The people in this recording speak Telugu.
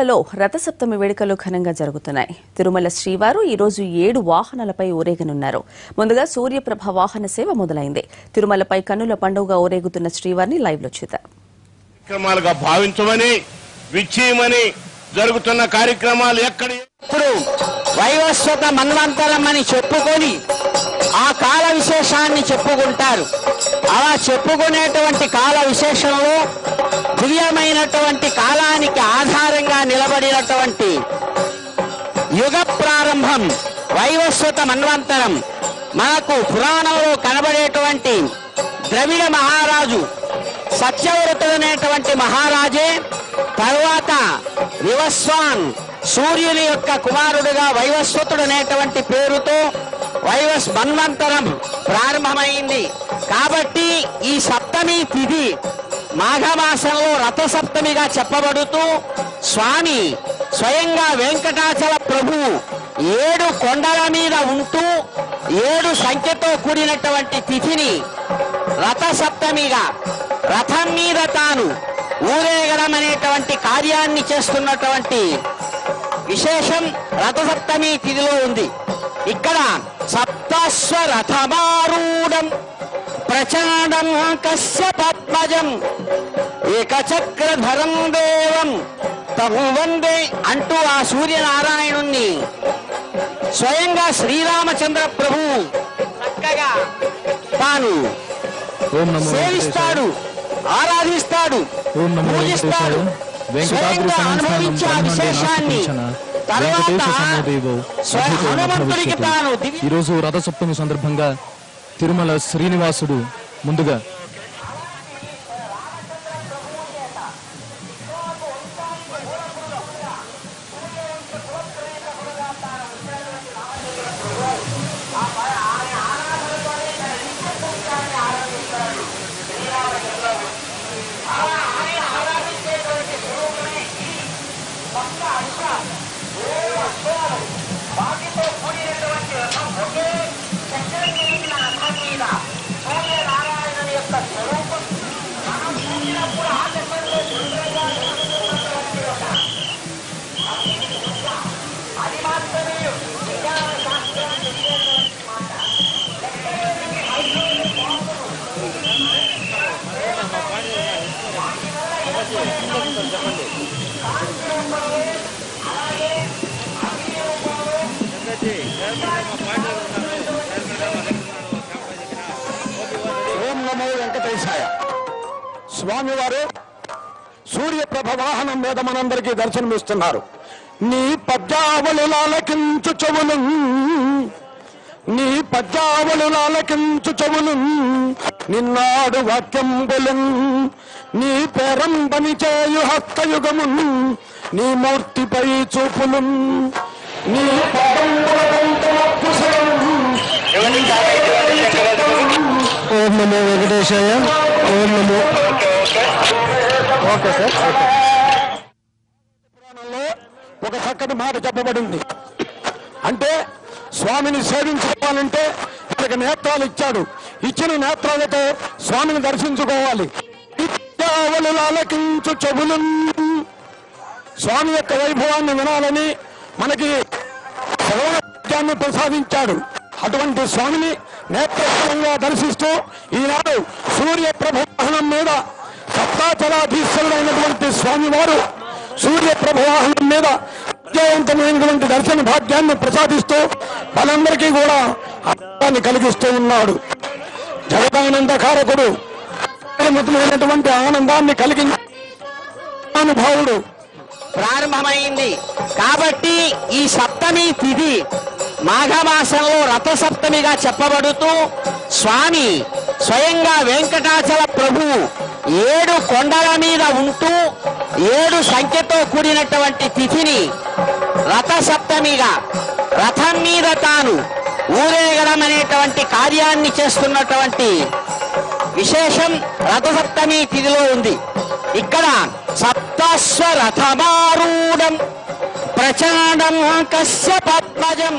తిరుమలలో రథసప్తమి వేడుకలు ఘనంగా జరుగుతున్నాయి. తిరుమల శ్రీవారు ఈ రోజు 7 వాహనాలపై ఊరేగనున్నారు. ముందుగా సూర్యప్రభ వాహన సేవ మొదలైంది. తిరుమలపై కన్నుల పండుగ ఊరేగుతున్న శ్రీవారిని లైవ్ లో చూద్దాం. కార్యక్రమాలుగా భావించమని విచ్చేయమని జరుగుతున్న కార్యక్రమాలు ఎప్పుడు వైవస్వత మన్వంతరం అని చెప్పుకొని ఆ కాల విశేషాన్ని చెప్పుకుంటారు. అలా చెప్పుకునేటువంటి కాల విశేషంలో దివ్యమైనటువంటి కాలానికి ఆధారంగా నిలబడినటువంటి యుగ ప్రారంభం వైవస్వత మన్వంతరం. మనకు పురాణంలో కనబడేటువంటి ద్రవిడ మహారాజు సత్యవ్రతుడనేటువంటి మహారాజే తరువాత వివస్వాన్ సూర్యుని యొక్క కుమారుడుగా వైవస్వతుడనేటువంటి పేరుతో మన్వంతరం ప్రారంభమైంది. కాబట్టి ఈ సప్తమి తిథి మాఘమాసంలో రథసప్తమిగా చెప్పబడుతూ స్వామి స్వయంగా వెంకటాచల ప్రభు 7 కొండల మీద ఉంటూ 7 సంఖ్యతో కూడినటువంటి తిథిని రథసప్తమిగా రథం మీద తాను ఊరేగడం అనేటువంటి కార్యాన్ని చేస్తున్నటువంటి విశేషం రథసప్తమి తిథిలో ఉంది. ఇక్కడ సప్తస్వ రథమారూఢం ప్రచండం కశ్యపద్మజం ఏకచక్రధరం దేవం తం వందే అంటూ ఆ సూర్యనారాయణుణ్ణి స్వయంగా శ్రీరామచంద్ర ప్రభు చక్కగా తాను సేవిస్తాడు, ఆరాధిస్తాడు, పూజిస్తాడు. స్వయంగా అనుభవించే ఆ విశేషాన్ని ఈరోజు రథసప్తమి సందర్భంగా తిరుమల శ్రీనివాసుడు ముందుగా ఓం నమో వెంకటేశాయ. స్వామివారు సూర్యప్రభ వాహనం మీద మనందరికీ దర్శనమిస్తున్నారు. నీ పద్యావళులాలకించు చెవులు, నీ పద్యావళులాలకించు చెవులు, నిన్నాడు వాక్యంబులు, నీ పేరంబని చేయు హస్తయుగము, నీ మూర్తిపై చూపులు, నీ ఓం నమో వెంకటేశాయ. ఓం నమో. Okay sir. పురాణంలో ఒక చక్కటి మాట చెప్పబడింది. అంటే స్వామిని సేవించుకోవాలంటే ఇతనికి నేత్రాలు ఇచ్చాడు. ఇచ్చిన నేత్రాలతో స్వామిని దర్శించుకోవాలి. ఆలకించు చెవులు, స్వామి యొక్క వైభవాన్ని వినాలని మనకి సర్వాన్ని ప్రసాదించాడు. అటువంటి స్వామిని నేత్రంగా దర్శిస్తూ ఈనాడు సూర్యప్రభ వాహనం మీద సప్తాచలాధీశ్వరుడైనటువంటి స్వామివారు సూర్యప్రభ వాహనం మీద విజయవంతమైనటువంటి దర్శన భాగ్యాన్ని ప్రసాదిస్తూ వాళ్ళందరికీ కూడా ఆనందాన్ని కలిగిస్తూ ఉన్నాడు. జగదానందకారకుడు అద్భుతమైనటువంటి ఆనందాన్ని కలిగించే అనుభవుడు ప్రారంభమైంది. కాబట్టి ఈ సప్తమి తిథి మాఘమాసంలో రథసప్తమిగా చెప్పబడుతూ స్వామి స్వయంగా వెంకటాచల ప్రభు 7 కొండల మీద ఉంటూ 7 సంఖ్యతో కూడినటువంటి తిథిని రథసప్తమిగా రథం మీద తాను ఊరేగడం అనేటువంటి కార్యాన్ని చేస్తున్నటువంటి విశేషం రథసప్తమి తిథిలో ఉంది. ఇక్కడ సప్తస్వ రథమారూఢం ప్రచండం కశ్యపద్మజం